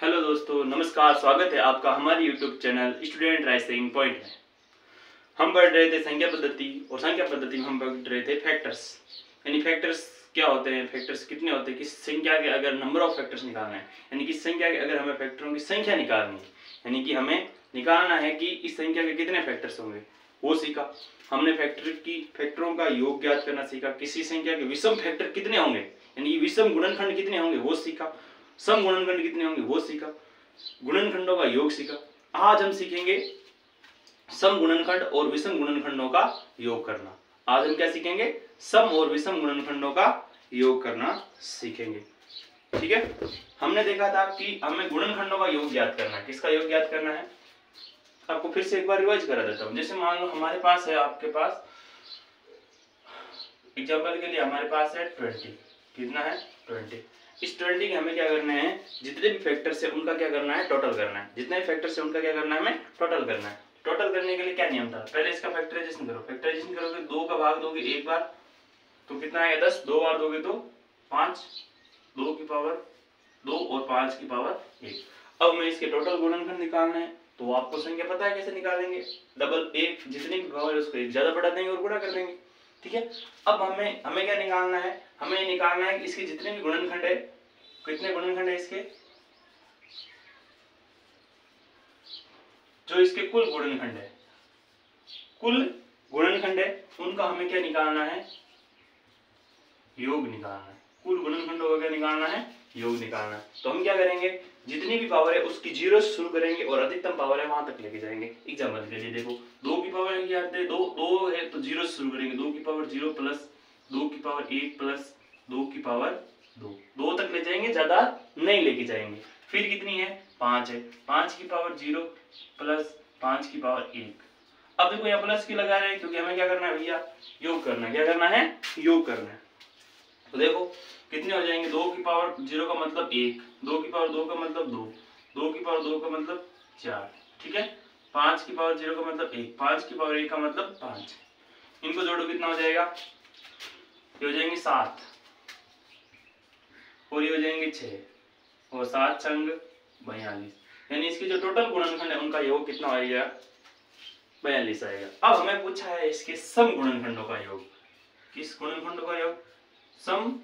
Hello दोस्तों, नमस्कार। स्वागत है आपका हमारे YouTube channel student rising point में। हम पढ़ रहे थे संख्या पद्धति और संख्या पद्धति में हम पढ़ रहे थे फैक्टर्स। यानी फैक्टर्स क्या होते हैं, फैक्टर्स कितने होते हैं, किस संख्या के अगर नंबर ऑफ फैक्टर्स निकालना है, यानी किस संख्या के अगर हमें फैक्टरों की संख्या निकालनी है, यानी कि हमें निकालना है कि इस संख्या के कितने फैक्टर्स होंगे, वो सीखा हमने। फैक्टरों का योग ज्ञात करना सीखा। किसी संख्या के विषम फैक्टर कितने होंगे, यानी विषम गुणनखंड कितने होंगे वो सीखा। सम गुणनखंड कितने होंगे वो सीखा। गुणनखंडों का योग सीखा। आज हम सीखेंगे सम गुणनखंड और विषम गुणनखंडों का योग करना। आज हम क्या सीखेंगे? सम और विषम गुणनखंडों का योग करना सीखेंगे। ठीक है, हमने देखा था कि हमें गुणनखंडों का योग ज्ञात करना है। किसका योग ज्ञात करना है? आपको फिर से एक बार रिवाइज करा देता हूं। जैसे मान लो हमारे पास है, आपके पास एग्जांपल के लिए हमारे पास है 20। कितना है? 20। इस 20 के हमें क्या करना है? जितने भी फैक्टर्स है उनका क्या करना है? टोटल करना है। जितने भी फैक्टर्स है उनका क्या करना है? हमें टोटल करना है। टोटल करने के लिए क्या नियम था? पहले इसका फैक्टराइजेशन करो। फैक्टराइजेशन करोगे 2 का भाग दोगे एक बार तो कितना आएगा? 10। 2 बार दोगे तो 5। 2 की पावर 2 और 5 की पावर 1। अब हमें इसके टोटल गुणनखंड निकालना है, तो आपको संख्या पता है कैसे निकालेंगे? डबल एक, जितनी भी पावर है उसको एक ज्यादा बढ़ा देंगे और गुणा कर देंगे। ठीक है, अब हमें क्या निकालना है? हमें निकालना है कि इसके जितने भी गुणनखंड है, कितने गुणनखंड है इसके, जो इसके कुल गुणनखंड है, कुल गुणनखंड है, उनका हमें क्या निकालना है? योग निकालना है। कुल गुणनखंडों का क्या निकालना है? योग निकालना है। तो हम क्या करेंगे? जितनी भी पावर है उसकी जीरो से शुरू करेंगे और अधिकतम पावर है वहां तक लेके जाएंगे। एग्जांपल के लिए देखो, 2 की पावर क्या आते हैं? 2 है तो जीरो से शुरू करेंगे। 2 की पावर 0 प्लस 2 की पावर 1 प्लस 2 की पावर 2 तक ले जाएंगे, ज्यादा नहीं लेके जाएंगे। फिर कितनी है? 5 है। 5 की पावर 0 प्लस 5 की पावर 1। अब देखो यहाँ प्लस की लगा रहे हैं क्योंकि हमें क्या करना है भैया? योग करना है। क्या करना है? योग करना है। तो देखो कितने हो जाएंगे? 2 की पावर 0 का मतलब 1, 2 की पावर 2 का मतलब 2, 2 की पावर 2 का मतलब 4। ठीक है, 5 की पावर 0 का मतलब 1, 5 की पावर 1 का मतलब 5। इनको जोड़ो कितना हो जाएगा? ये हो जाएंगे 7 और ये हो जाएंगे 6 और 7 छंग 42। यानी इसके जो टोटल गुणनखंड है उनका योग कितना आएगा? 42 आएगा। अब हमें पूछा है इसके सम गुणनखंडों का योग। किस गुणनखंडों का योग? सम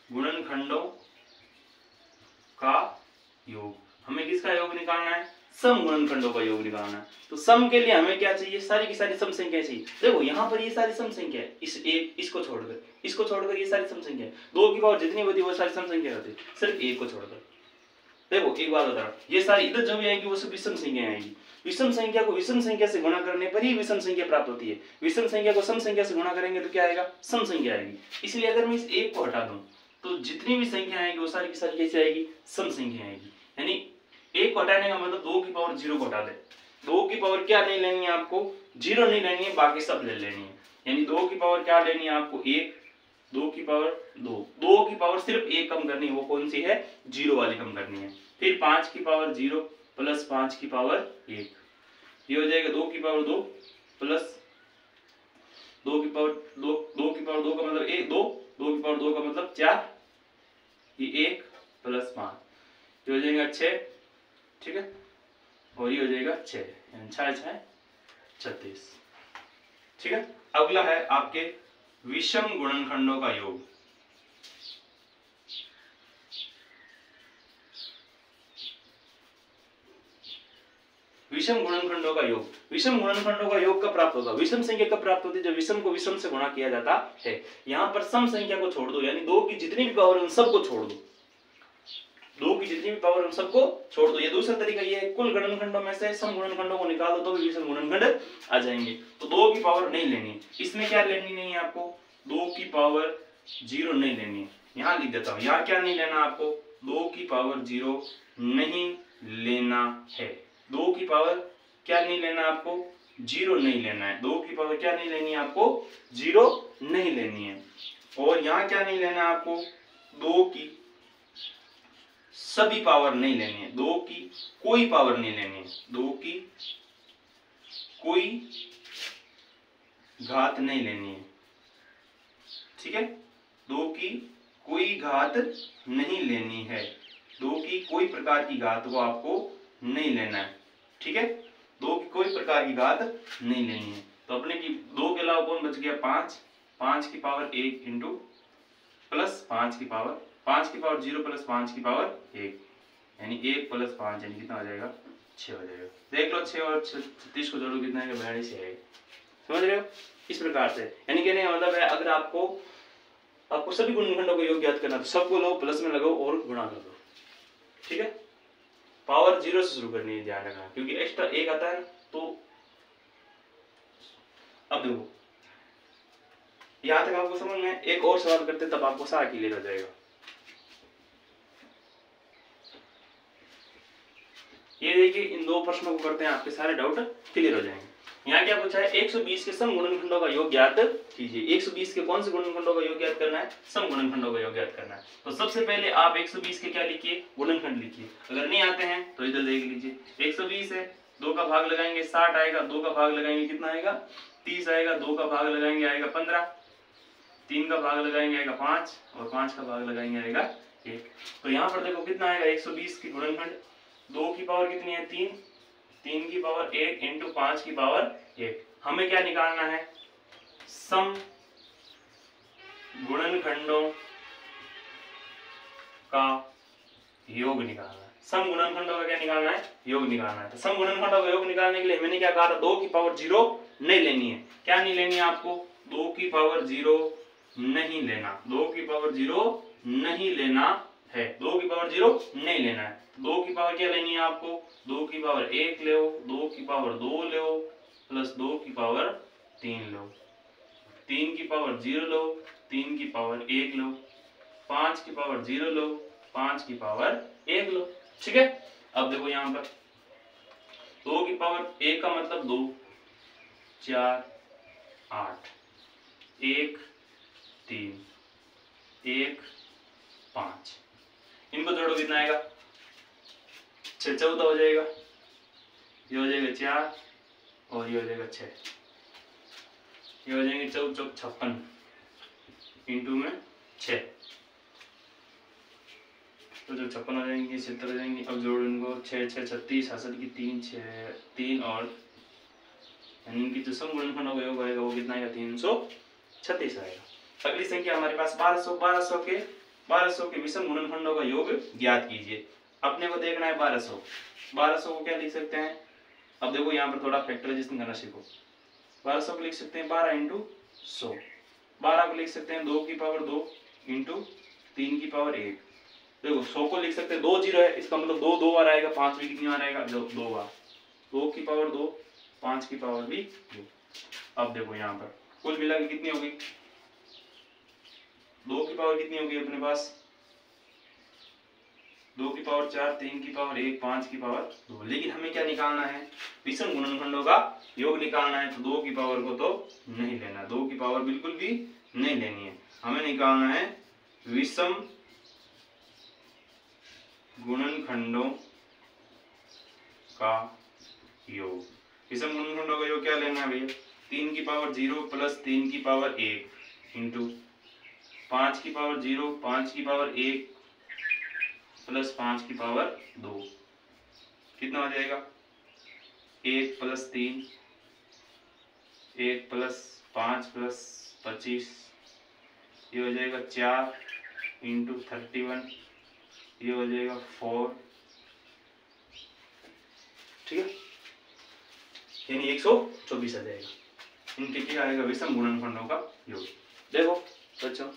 गुणनखंडों का योग। हमें किसका योग निकालना है? सम गुणनखंडों का योग निकालना है। तो सम के लिए हमें क्या चाहिए? सारी की सारी सम संख्या चाहिए। देखो यहाँ पर ये सारी सम संख्या है, इसको छोड़कर ये सारी सम संख्या है। 2 की पावर जितनी होती है वो सारी सम संख्या होती है, सिर्फ 1 को छोड़कर। देखो एक बात बता रहा हूं, ये सारी इधर जो भी आएगी वो सब विषम संख्या आएगी। विषम संख्या को विषम संख्या से गुणा करने पर ही विषम संख्या प्राप्त होती है। विषम संख्या को सम संख्या से गुणा करेंगे तो क्या आएगा? सम संख्या आएगी। इसलिए अगर मैं इस 1 को हटा दूं तो जितनी भी संख्या आएगी वो सारी की सारी कैसे आएगी? सम संख्या आएगी। यानी 1 को हटाने का मतलब 2 की पावर 0 को हटा दे। 2 की पावर क्या नहीं लेनी है आपको? 0 नहीं लेनी है, बाकी सब ले लेनी है। यानी 2 की पावर क्या लेनी है आपको? 1, 2 की पावर 2 की पावर सिर्फ 1 कम करनी है, वो कौन सी है? 0 वाली कम करनी है। फिर 5 की पावर 0 प्लस 5 की पावर 1, ये हो जाएगा 2 की पावर 2 प्लस 2 की पावर 2, 2 की पावर 2 का मतलब 1, 2 की पावर 2 का मतलब 4, ये 1 प्लस 5, ये हो जाएगा 6। ठीक है, और ये हो जाएगा 6, यानी 6 6 36। ठीक है, अगला है आपके विषम गुणनखंडों का योग। विषम गुणनखंडों का योग। विषम गुणनखंडों का योग कब प्राप्त होगा? विषम संख्या कब प्राप्त होती है? जब विषम को विषम से गुणा किया जाता है। यहाँ पर सम संख्या को छोड़ दो, यानी 2 की जितनी भी पावर है उन सबको छोड़ दो। 2 की जितनी भी पावर है उन सबको छोड़ दो। ये दूसरा तरीका ये है, कुल गुणनखंडों में से सम गुणनखंडों को निकाल दो तो भी विषम गुणनखंड आ जाएंगे। तो 2 की पावर नहीं लेनी है। इसमें क्या लेनी नहीं है आपको? 2 की पावर 0 नहीं लेनी है। यहाँ लिख देता हूँ, यहाँ क्या नहीं लेना आपको? 2 की पावर 0 नहीं लेना है। 2 की पावर क्या नहीं लेना आपको? 0 नहीं लेना है। 2 की पावर क्या नहीं लेनी है आपको? 0 नहीं लेनी है। और यहाँ क्या नहीं लेना है आपको? 2 की सभी पावर नहीं लेनी है। 2 की कोई पावर नहीं लेनी है। 2 की कोई घात नहीं लेनी है। ठीक है, 2 की कोई घात नहीं लेनी है। 2 की कोई प्रकार की घात को आपको नहीं लेना है, ठीक है। 2 की कोई प्रकार की घात नहीं लेनी है। तो अपने की 2 के अलावा कौन बच गया 5, 5 की पावर 1 इंटू प्लस 5 की पावर 0 प्लस 5 की पावर 1, यानी 1 प्लस 5 यानी कितना हो जाएगा 6 हो जाएगा। देख लो 6 और 36 को जोड़ो कितना आएगा 42 आएगा। समझ रहे हो? इस प्रकार से यानी कहने का मतलब है अगर आपको सभी गुणनखंडों का योग ज्ञात करना तो सबको लो प्लस में लगाओ और गुणा कर दो, ठीक है। पावर 0 से शुरू करनी है, ध्यान रखना, क्योंकि एक्स्ट्रा 1 आता है तो अब देखो यहां तक आपको समझ में, एक और सवाल करते तब आपको सारा क्लियर हो जाएगा। ये देखिए इन 2 प्रश्नों को करते हैं, आपके सारे डाउट क्लियर हो जाएंगे। यहाँ क्या पूछा है 120 के सम गुणनखंडों का योग ज्ञात कीजिए। 120 के कौन से गुणनखंडों का योग ज्ञात करना है? सम गुणनखंडों का योग ज्ञात करना है। तो सबसे पहले आप 120 के क्या लिखिए गुणनखंड लिखिए। अगर नहीं आते हैं तो इधर देख लीजिए 120 है, 2 का भाग लगाएंगे 60 आएगा, 2 का भाग लगाएंगे कितना आएगा 30 आएगा, 2 का भाग लगाएंगे आएगा 15, 3 का भाग लगाएंगे आएगा 5 और 5 का भाग लगाएंगे आएगा 1। तो यहाँ पर देखो कितना आएगा 120 की गुणनखंड 2 की पावर कितनी है 3, 3 की पावर 1 इंटू 5 की पावर 1। हमें क्या निकालना है? सम गुणनखंडों का योग निकालना है। सम गुणनखंडों का क्या निकालना है? योग निकालना है। तो सम गुणनखंडों का योग निकालने के लिए मैंने क्या कहा था 2 की पावर 0 नहीं लेनी है। क्या नहीं लेनी है आपको? 2 की पावर 0 नहीं लेना, 2 की पावर 0 नहीं लेना है, 2 की पावर 0 नहीं लेना है। 2 की पावर क्या लेनी है आपको? 2 की पावर 1 लो, 2 की पावर 2 लो प्लस 2 की पावर 3 लो, 3 की पावर 0 लो, 3 की पावर 1 लो, 5 की पावर 0 लो, 5 की पावर 1 लो, ठीक है। अब देखो यहाँ पर 2 की पावर 1 का मतलब 2, 4, 8, 1, 3, 1, 5, इनको जोड़ो कितना आएगा 6, 14 हो जाएगा, ये हो जाएगा 4 और ये हो जाएगा 6, ये हो जाएंगे 14 चौक 56 इंटू में 6, तो जो 56 हो जाएंगे 76 हो जाएंगे। अब जोड़ो इनको 6 6 36 66 की 3 6 3 और यानी इनकी जो सम गुणनखंडों का योग आएगा वो कितना आएगा 336 आएगा। अगली संख्या हमारे पास 1200 के विषम गुणनखंडों का योग ज्ञात कीजिए। अपने को देखना है 1200 को क्या लिख सकते हैं? अब देखो यहाँ पर थोड़ा फैक्टराइजेशन करना सीखो। 1200 को लिख सकते हैं 12 इंटू 100, 12 को लिख सकते हैं 2 की पावर 2 इंटू 3 की पावर 1। देखो 100 को लिख सकते हैं 2 0 है, इसका मतलब 2 2 बार आएगा, 5 भी कितनी बार आएगा 2 बार, 2 की पावर 2, 5 की पावर भी 2। अब देखो यहाँ पर कुल मिला के कितनी होगी 2 की पावर कितनी होगी अपने पास 2 की पावर 4, 3 की पावर 1, 5 की पावर 2। लेकिन हमें क्या निकालना है? विषम गुणनखंडों का योग निकालना है। तो 2 की पावर को तो नहीं लेना, 2 की पावर बिल्कुल भी नहीं लेनी है। हमें निकालना है विषम गुणनखंडों का योग। विषम गुणनखंडों का योग क्या लेना है भैया? 3 की पावर 0 प्लस 3 की पावर 1 इंटू 5 की पावर 0, 5 की पावर 1 प्लस 5 की पावर 2, कितना हो जाएगा 1 प्लस 3, 1 प्लस 5 प्लस 25, ये हो जाएगा 4 इंटू 31, ये हो जाएगा 4, ठीक है, यानी 124 आ जाएगा। इनके क्या आएगा? विषम गुणनखंडों का योग। देखो बच्चों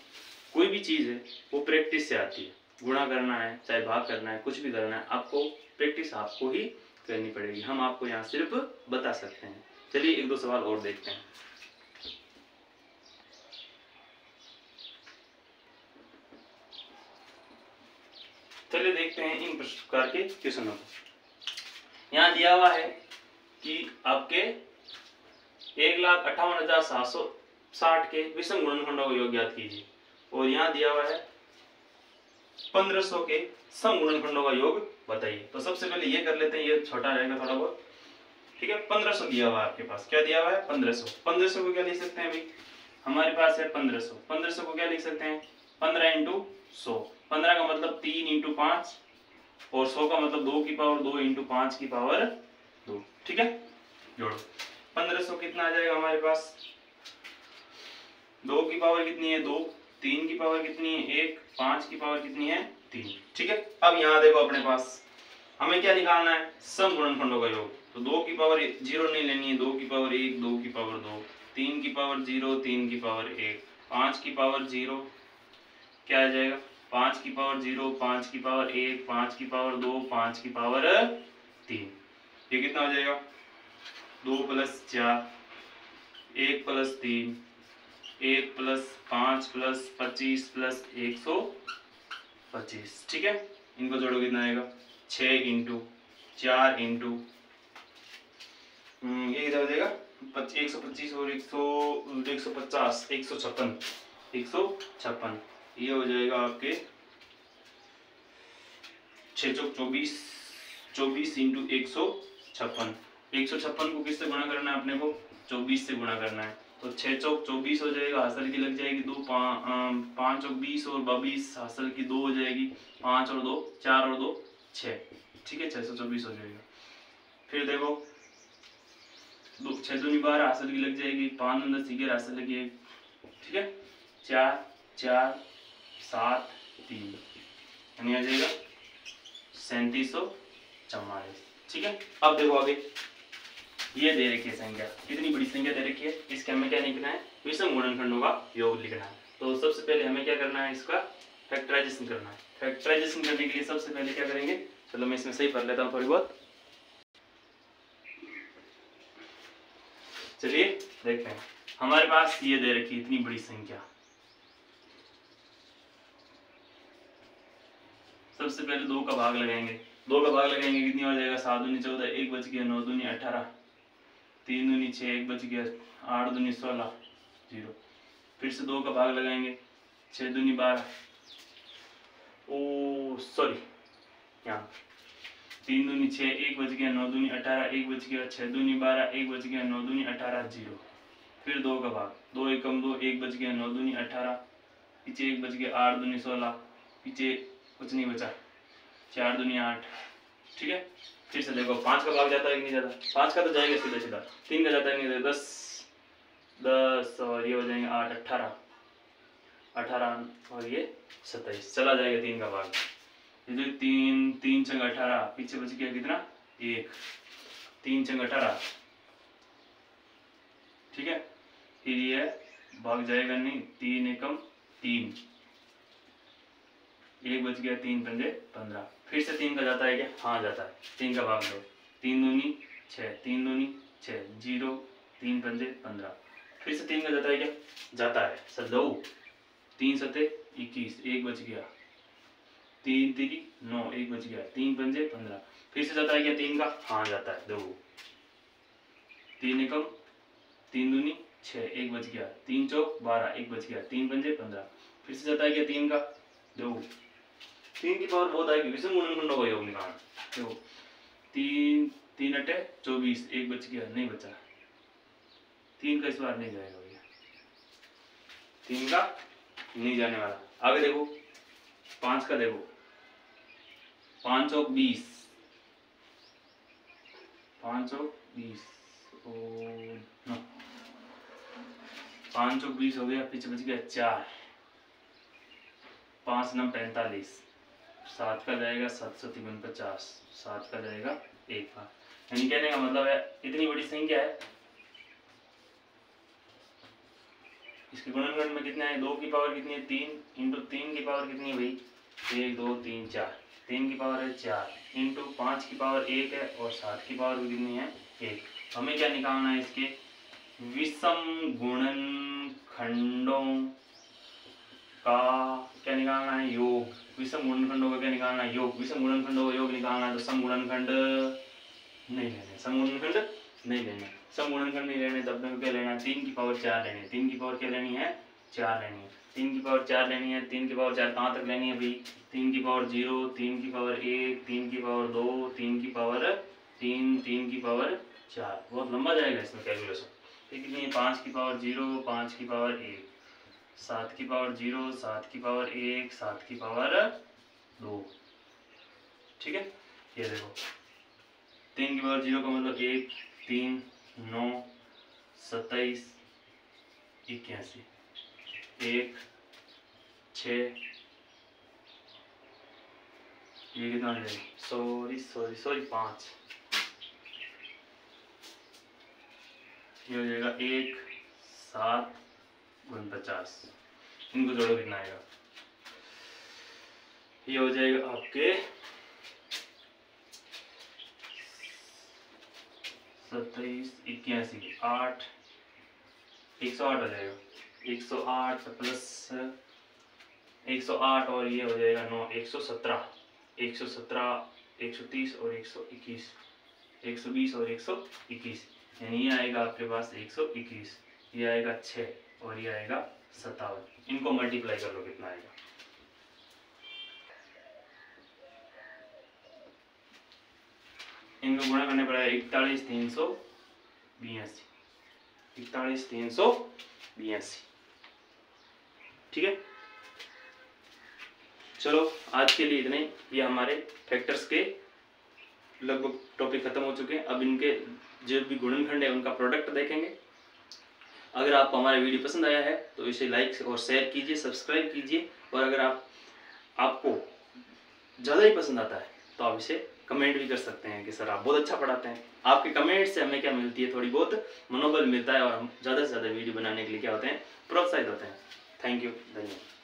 कोई भी चीज है वो प्रैक्टिस से आती है। गुणा करना है चाहे भाग करना है कुछ भी करना है, आपको प्रैक्टिस आपको ही करनी पड़ेगी। हम आपको यहाँ सिर्फ बता सकते हैं। चलिए 1-2 सवाल और देखते हैं। चलिए देखते हैं इन प्रकार के क्वेश्चनों को। यहाँ दिया हुआ है कि आपके 1,58,760 के विषम गुणनखंडों का योग ज्ञात कीजिए, और यहाँ दिया हुआ है 1500 के सम गुणनखंडों का योग बताइए। तो सबसे पहले ये कर लेते हैं, ये छोटा रहेगा थोड़ा बहुत, ठीक है। 1500 दिया हुआ है आपके पास, क्या दिया हुआ है 1500। 1500 को क्या लिख सकते हैं भाई? हमारे पास है 1500 को क्या लिख सकते हैं 15 इंटू 100। 15 का मतलब 3 इंटू 5 और 100 का मतलब 2 की पावर 2 इंटू 5 की पावर 2। ठीक है, जोड़ो 1500 कितना आ जाएगा हमारे पास, 2 की पावर कितनी है 2, 3 की पावर कितनी है 1, 5 की पावर कितनी है 3। ठीक है, अब यहाँ देखो अपने पास हमें क्या निकालना है, सम गुणनखंडों का योग। तो 2 की पावर 0 नहीं लेनी है, 2 की पावर 1, 2 की पावर 2, 3 की पावर 0, 3 की पावर 1, 5 की पावर 0 क्या आ जाएगा, 5 की पावर 0, 5 की पावर 1, 5 की पावर 2, 5 की पावर 3। ये कितना हो जाएगा 2 + 4, 1 + 3, 1 + 5 + 25 + 125। ठीक है, इनको जोड़ो कितना आएगा 6 इंटू 4 इंटू ये कितना हो जाएगा 125 और 150 156 ये हो जाएगा आपके 6 चौक 24, 24 इंटू 156। 156 को किससे गुणा करना है अपने को 24 से गुणा करना है, तो 6 चौक 24 हो जाएगा, हासिल की लग जाएगी 2, 5 चौक 20 और 22 हासिल की 2 हो जाएगी, 5 और 2 4 और 2 6। ठीक है, 624 हो जाएगा। फिर देखो 6 दूनी 12 हासिल की लग जाएगी, 5 अंदर सीखे हासिल की 1। ठीक है, 4 4 7 3 यानी आ जाएगा 3744। ठीक है, अब देखो आगे ये दे रखी है संख्या, कितनी बड़ी संख्या दे रखी है, इसके हमें क्या लिखना है, विषम गुणनखंडों का योग लिखना है। तो सबसे पहले हमें क्या करना है, इसका फैक्टराइजेशन करना है। फैक्टराइजेशन करने के लिए सबसे पहले क्या करेंगे, चलो मैं इसमें सही पढ़ लेता हूँ थोड़ी बहुत। चलिए देखते हैं, हमारे पास ये दे रखी इतनी बड़ी संख्या। सबसे पहले 2 का भाग लगाएंगे, 2 का भाग लगाएंगे कितनी हो जाएगा 7 दूनी 14, 1 बच गया, 9 दूनी 18, 3 दूनी 6, 1 बच गया, 8 दूनी 16 0। फिर से 2 का भाग लगाएंगे, 6 दूनी 12, ओ सॉरी यहाँ 3 दूनी 6, 1 बच गया, 9 दूनी 18, 1 बच गया, 6 दूनी 12, 1 बच गया, 9 दूनी 18 0। फिर 2 का भाग, 2 एकम 2, 1 बच गया, 9 दूनी 18, पीछे 1 बच गया, 8 दूनी 16, पीछे कुछ नहीं बचा, 4 दूनी 8। ठीक है, फिर से देखो 5 का भाग जाता है कि नहीं जाता, 5 का तो जाएगा सीधा सीधा, 3 का जाता है नहीं जाता, 10 और ये हो जाएंगे 8 18 18 और ये 27 चला जाएगा 3 का भाग। ये 3 चंग 18, पीछे बच गया कितना 1, 3 चंग 18। ठीक है, फिर ये भाग जाएगा नहीं, 3 एकम 3, 1 बच गया, 3 पंजे 15। फिर से 3 का जाता है क्या, हाँ जाता है, 3 का भाग लो, 3 दूनी 6, 3 दूनी 6 0, 3 पंजे 15। फिर से 3 का जाता है क्या, जाता है सर 2, 3 सते 21, 1 बच गया, 3 3 9, 1 बच गया, 3 पंजे 15। फिर से जाता है क्या 3 का, हाँ जाता है 2, 3 एकम 3 दूनी 6, 1 बच गया, 3 चौक 12, 1 बच गया, 3 पंजे 15। फिर से जाता है क्या 3 का 2, 3 की पावर बहुत आएगी, विषम गुणनखंडों का योग निकालना। देखो 3 3 अटे 24, 1 बच गया, नहीं बचा, 3 का इस बार नहीं जाएगा भैया, 3 का नहीं जाने वाला। आगे देखो 5 का, देखो 5 चौक 20, 5 चौक 20 और 5 चौक 20 हो गया, पीछे बच गया 4, 5 9 45, 7 का जाएगा 753, 7 का जाएगा 1 बार। यानी कहने का मतलब है इतनी बड़ी संख्या है, इसके गुणनखंड में कितना है, 2 की पावर कितनी है 3 इंटू 3 की पावर कितनी है भाई 1 2 3 4, 3 की पावर है 4 इंटू 5 की पावर 1 है और 7 की पावर कितनी है 1। हमें क्या निकालना है, इसके विषम गुणनखंडों का क्या निकालना है, योग। विषम गुणनखंडों का क्या निकालना है, योग। विषम गुणनखंडों का योग निकालना है तो सम गुणनखंड नहीं लेने, सम गुणनखंड नहीं लेने, सम गुणनखंड नहीं लेने तब तक क्या लेना है, 3 की पावर 4 लेनी है, 3 की पावर क्या लेनी है 4 लेनी है, 3 की पावर 4 लेनी है। 3 की पावर 4 कहाँ तक लेनी है भाई, 3 की पावर 0, 3 की पावर 1, 3 की पावर 2, 3 की पावर 3, 3 की पावर 4, बहुत लंबा जाएगा इसमें कैलकुलेशन। ठीक है, 5 की पावर 0, 5 की पावर 1, 7 की पावर 0, 7 की पावर 1, 7 की पावर 2, ठीक है, ये देखो 3 की पावर 0 का मतलब 1, 3, 9, 27, 81, 1, 6, ये कितना आ जाएगा, सॉरी 5, ये हो जाएगा 1, 7 गुण 50, इनको जोड़ो कितना आएगा, ये हो जाएगा आपके 27, 81, 8, 108 हो जाएगा, 108 प्लस 108 और ये हो जाएगा 9, 117, 130 और 121, 120 और 121, यानी ये आएगा आपके पास 121, ये आएगा 6 और ये आएगा 57, इनको मल्टीप्लाई कर लो कितना आएगा, इनको गुणा करने पड़ेगा 41,382, 41,382, ठीक है। चलो आज के लिए इतना ही, ये हमारे फैक्टर्स के लगभग टॉपिक खत्म हो चुके हैं। अब इनके जो भी गुणनखंड है उनका प्रोडक्ट देखेंगे। अगर आपको हमारा वीडियो पसंद आया है तो इसे लाइक और शेयर कीजिए, सब्सक्राइब कीजिए, और अगर आपको ज़्यादा ही पसंद आता है तो आप इसे कमेंट भी कर सकते हैं कि सर आप बहुत अच्छा पढ़ाते हैं। आपके कमेंट से हमें क्या मिलती है, थोड़ी बहुत मनोबल मिलता है और हम ज़्यादा से ज़्यादा वीडियो बनाने के लिए क्या होते हैं, प्रोत्साहित होते हैं। थैंक यू, धन्यवाद।